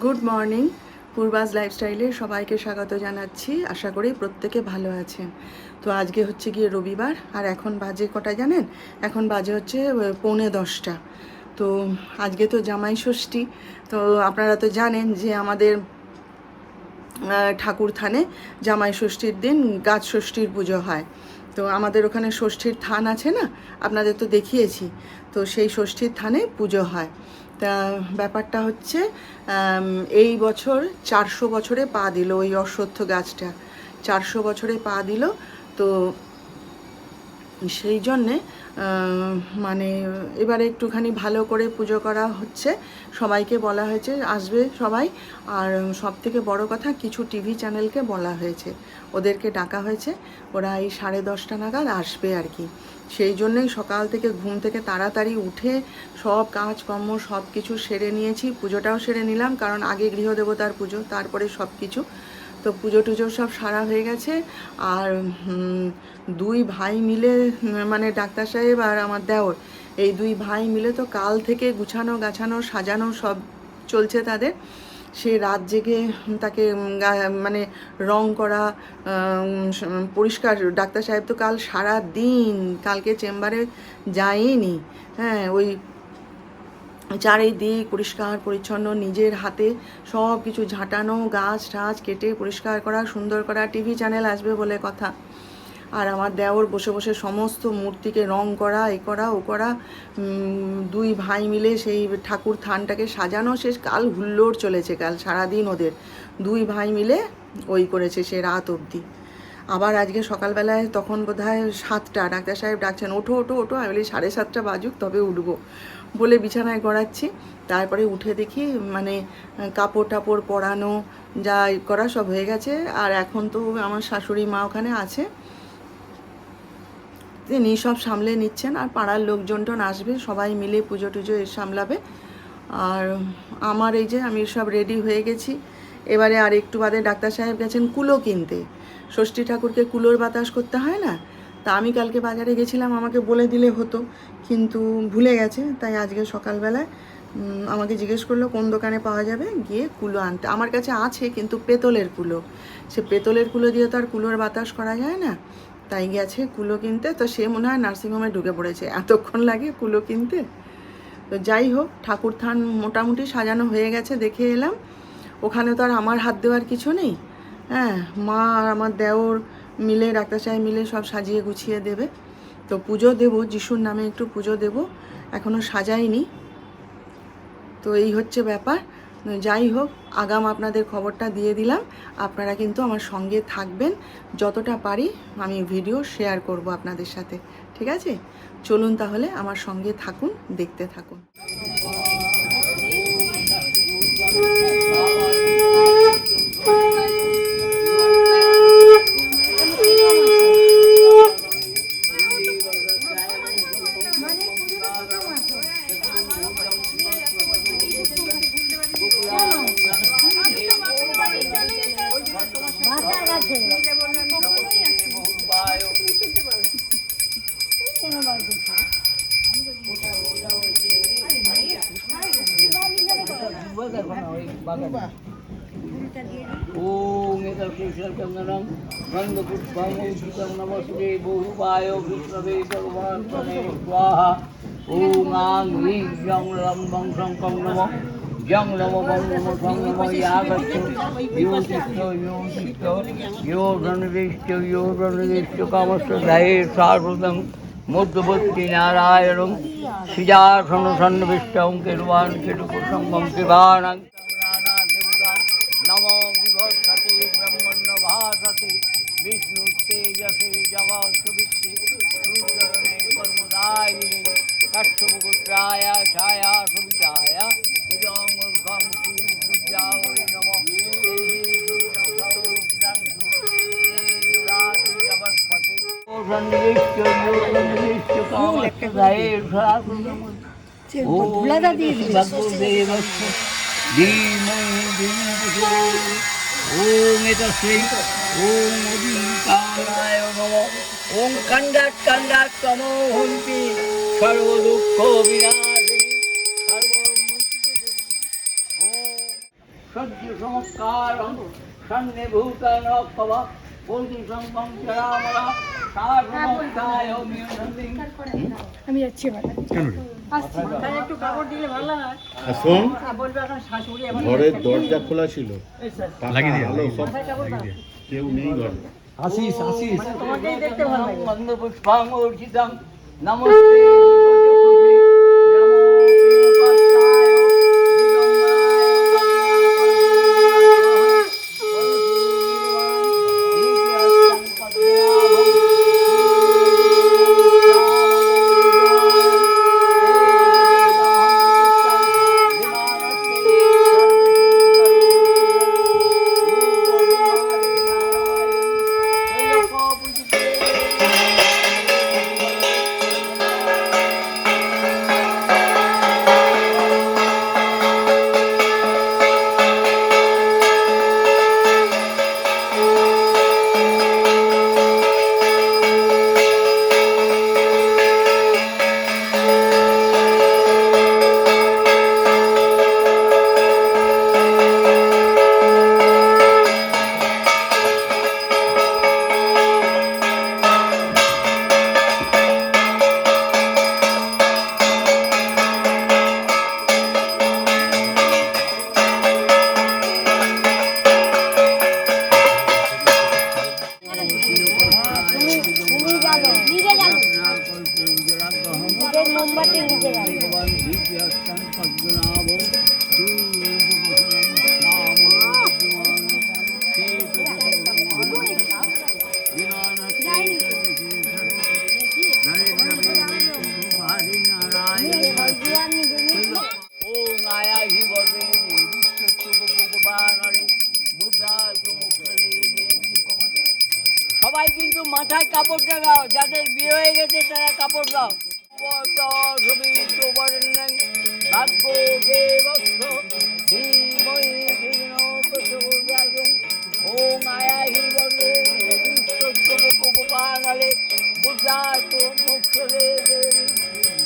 Good morning. পূর্বাজ লাইফস্টাইলে সবাইকে স্বাগত জানাচ্ছি। আশা করি প্রত্যেকে ভালো আছেন। তো আজকে হচ্ছে গিয়ে রবিবার, আর এখন বাজে কটা জানেন? এখন বাজে হচ্ছে 9:45। তো আজকে তো জামাই ষষ্ঠী। তো আপনারা তো জানেন যে আমাদের ঠাকুর থানে জামাই ষষ্ঠীর দিন গাছ ষষ্ঠীর পুজো হয়। তো আমাদের ওখানে ষষ্ঠীর থান আছে না, আপনাদের তো দেখিয়েছি। তো সেই ষষ্ঠীর থানে পুজো হয়। তা ব্যাপারটা হচ্ছে এই বছর 400 বছরে পা দিল ওই অশ্বত্থ গাছটা, 400 বছরে পা দিল। তো সেই জন্যে মানে এবারে একটুখানি ভালো করে পুজো করা হচ্ছে। সবাইকে বলা হয়েছে আসবে সবাই। আর সব থেকে বড় কথা, কিছু টিভি চ্যানেলকে বলা হয়েছে, ওদেরকে ডাকা হয়েছে। ওরা এই 10:30 নাগাদ আসবে আর কি। সেই জন্যেই সকাল থেকে ঘুম থেকে তাড়াতাড়ি উঠে সব কাজকর্ম সব কিছু সেরে নিয়েছি। পুজোটাও সেরে নিলাম, কারণ আগে গৃহদেবতার পুজো, তারপরে সব কিছু। তো পুজো টুজো সব সারা হয়ে গেছে। আর দুই ভাই মিলে, মানে ডাক্তার সাহেব আর আমার দেওর, এই দুই ভাই মিলে তো কাল থেকে গুছানো গাছানো সাজানো সব চলছে তাদের। সে রাত জেগে তাকে মানে রং করা, পরিষ্কার। ডাক্তার সাহেব তো কাল সারা দিন, কালকে চেম্বারে যায়নি। হ্যাঁ, ওই চারিদিক পরিষ্কার পরিচ্ছন্ন, নিজের হাতে সব কিছু ঝাঁটানো, গাছ টাছ কেটে পরিষ্কার করা, সুন্দর করা। টিভি চ্যানেল আসবে বলে কথা। আর আমার দেওর বসে বসে সমস্ত মূর্তিকে রং করা, এ করা ও করা। দুই ভাই মিলে সেই ঠাকুর থানটাকে সাজানো শেষ। কাল হুল্লোড় চলেছে, কাল সারাদিন ওদের দুই ভাই মিলে ওই করেছে সে রাত অবধি। আবার আজকে সকালবেলায় তখন বোধহয় 7টা, ডাক্তার সাহেব ডাকছেন, ওঠো ওঠো ওঠো। আমি বলি 7:30 বাজুক তবে উঠবো বলে বিছানায় গড়াচ্ছি। তারপরে উঠে দেখি মানে কাপড় টাপড় পরানো যা করা সব হয়ে গেছে। আর এখন তো আমার শাশুড়ি মা ওখানে আছে, তিনি সব সামলে নিচ্ছেন। আর পাড়ার লোকজনটন আসবে, সবাই মিলে পুজো টুজো সামলাবে। আর আমার এই যে আমি সব রেডি হয়ে গেছি। এবারে আর একটু বাদে ডাক্তার সাহেব গেছেন কুলো কিনতে। ষষ্ঠী ঠাকুরকে কুলোর বাতাস করতে হয় না? তা আমি কালকে বাজারে গেছিলাম, আমাকে বলে দিলে হতো, কিন্তু ভুলে গেছে। তাই আজকে সকালবেলায় আমাকে জিজ্ঞেস করলো কোন দোকানে পাওয়া যাবে, গিয়ে কুলো আনতে। আমার কাছে আছে কিন্তু পেতলের কুলো, সে পেতলের কুলো দিয়ে তো আর কুলোর বাতাস করা যায় না। তাই গেছে কুলো কিনতে। তো সে মনে হয় নার্সিংহোমে ঢুকে পড়েছে, এতক্ষণ লাগে কুলো কিনতে। তো যাই হোক, ঠাকুর থান মোটামুটি সাজানো হয়ে গেছে, দেখে এলাম। ওখানে তো আর আমার হাত দেওয়ার কিছু নেই। হ্যাঁ, মা আর আমার দেওর মিলে, ডাক্তার সাহেব মিলে সব সাজিয়ে গুছিয়ে দেবে। তো পুজো দেবো, যিশুর নামে একটু পুজো দেবো, এখনও সাজাইনি। তো এই হচ্ছে ব্যাপার। যাই হোক, আগাম আপনাদের খবরটা দিয়ে দিলাম। আপনারা কিন্তু আমার সঙ্গে থাকবেন, যতটা পারি আমি ভিডিও শেয়ার করব আপনাদের সাথে। ঠিক আছে, চলুন তাহলে আমার সঙ্গে থাকুন, দেখতে থাকুন। ओम एतस्यैषचन्दनं गन्धपुष्पमौषितं नमस्ते बहुवाय विष्णवे भगवान् स्वाहा। ओम आं ह्रीं जं लं वं शङ्कं नमः जं नमो वं नमो सं नमो यागच्छ यो धनदिष्ट कामस्य ध्याये शाश्वतं मध्यवर्ति नारायणं सिजासनसन्निविष्टं किर्वान् किरुकुसंगं शिवानं नमो विभत्सते ब्रह्मण्य भासते विष्णु तेजसे जगत्सुविष्टे सूर्यने कर्मदायिने कक्षपुत्राय छाया सुविताय इदं श्रीपूज्याय नमः। ओम एतस्यै ओम ओंकाराय नमः। ओम खण्डात् खण्डात् तमो हन्ति सर्वदुःख विनाशिनी সহ্য সমকারং সন্নে ভূতানকব বলতি সংকং চরামরা সারমকায় মিয়ন্দিং। আমি যাচ্ছি এবার। আসছি। তাহলে একটু কাপড় দিলে ভালো হয়। আর শোন, বলবে এখন শাশুড়ি এখন ঘরের দরজা খোলা ছিল, লাগিয়ে দিয়ে আলো সব, কেউ নেই ঘরে। তোমাকেই দেখতে ভালো লাগে। বন্ধ পুষ্পাং অর্চিতং নমস্তে শিবচক্ষুষে নমো প্রিয়পাস্তায় সবাই কিন্তু মাথায় কাপড় লাগাও, যাদের বিয়ে হয়ে গেছে তারা কাপড় দাও। ভাগ্য দেবস্য ধীমহি ধিনো প্রচোদয়াৎ। ওম আয়াহি বন্দে বিশ্বস্তোপগোপালে বুদ্ধাস্তু মোক্ষদে দেবী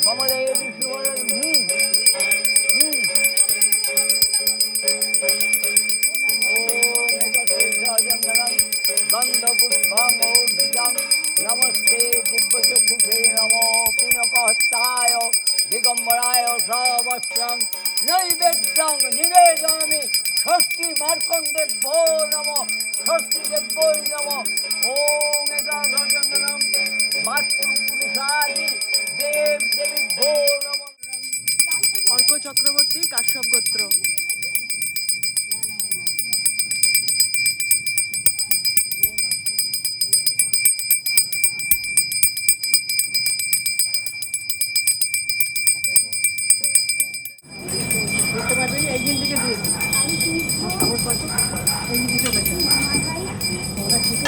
কমলে বিষ্ণু। নমস্তে দিব্যচক্ষুষে নমো পিনকহস্তায় দিগম্বরায় সবস্ত্রং নৈবেদ্যং নিবেদয়ামি ষষ্ঠী মার্কণ্ডেভ্যো নমঃ ষষ্ঠী দেব্যৈ নমঃ। ওম একাদশচন্দনং মাতৃপুরুষাদি দেব দেবীভ্যো নমঃ। অর্ক চক্রবর্তী, কাশ্যপ গোত্র। দেখতে পারবেন একদিন থেকে দিয়ে দিন। খবর পাচ্ছি একদিন থেকে বেঁচে ওরা ঠিক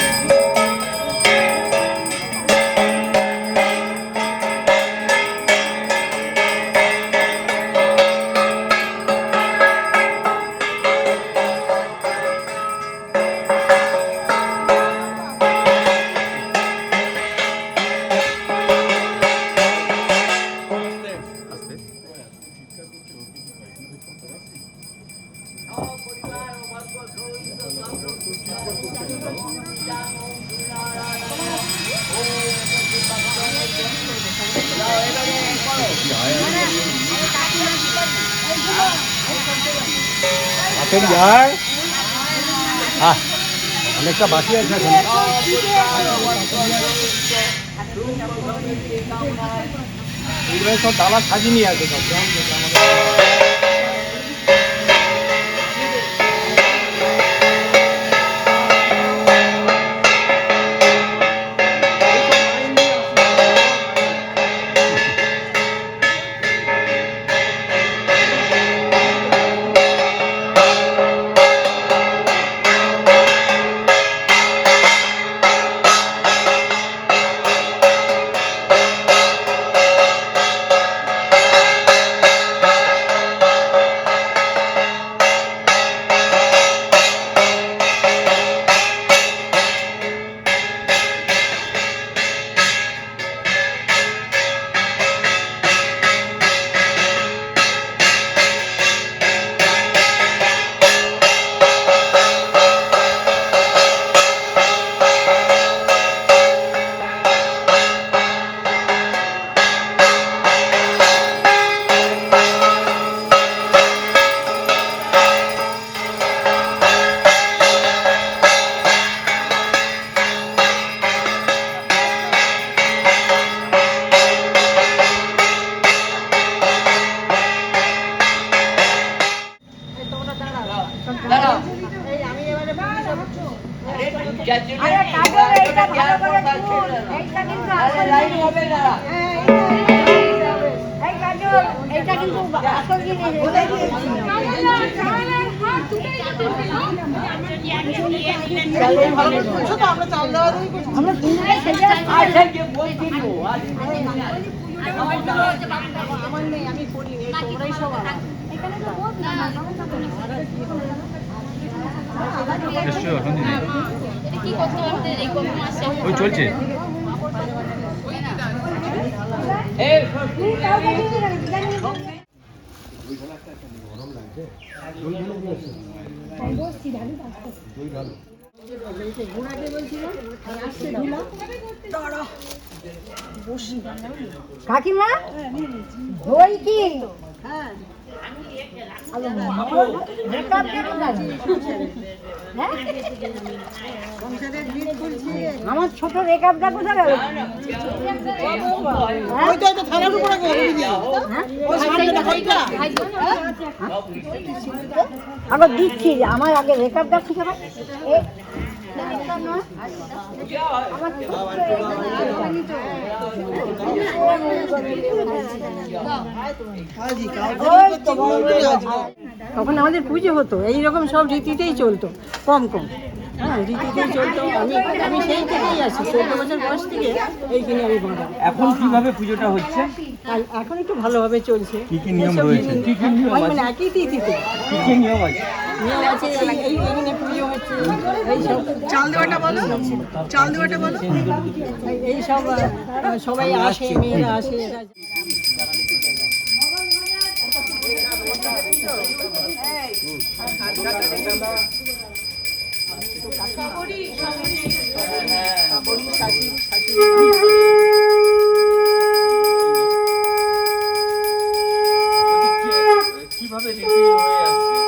হাতের ইয়ার অনেকটা বাকি আছে এখন। এগুলো সব ডালা সাজিয়ে নিয়ে আছে সব। দাঁড়াও। আরে কাজল, এইটা ভালো করে তুল। এইটা কিন্তু আসল লাইন হবে না। এই কাজল, এইটা কিন্তু আসল জিনিস। বলে দিয়েছি। আমরা দুজনে সেজে আছি। আচ্ছা, যে বলছি তো। আমার নেই, আমি করিনি, তোমরাই সব আমার। এখানে তো বোধ না। কি করতে পারতে এই কম মাসে ওই চলছে এই কাকিমা দই কি আমার ছোট রেকআপটা কোথায় গেল? আগে দিচ্ছি, আমার আগে রেকআপটা ঠিক হবে। তখন আমাদের পুজো হতো, এইরকম সব রীতিতেই চলতো, কম কম, হ্যাঁ রীতিতেই চলতো। আমি সেই থেকেই আছি, 14 বছর বয়স থেকে এইখানে আমি বাঁধা। এখন কিভাবে পুজোটা হচ্ছে আর এখন একটু ভালোভাবে চলছে। কি কি নিয়ম এসব রয়েছে? জিনিস- কি কি নিয়ম ওই আছে? মানে একই তিথিতে কি কি নিয়ম আছে নিয়ম আছে। এইখানে পুজো হচ্ছে, এইসব চাল দেওয়াটা বলো, চাল দেওয়াটা বলো। এইসব সবাই আসে, মেয়েরা আসে। কিভাবে রীতি হয়ে আসছে?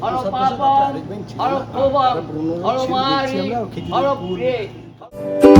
হর পাপ, হর ক্ষোভ, হর মারি, হর প্রিয়।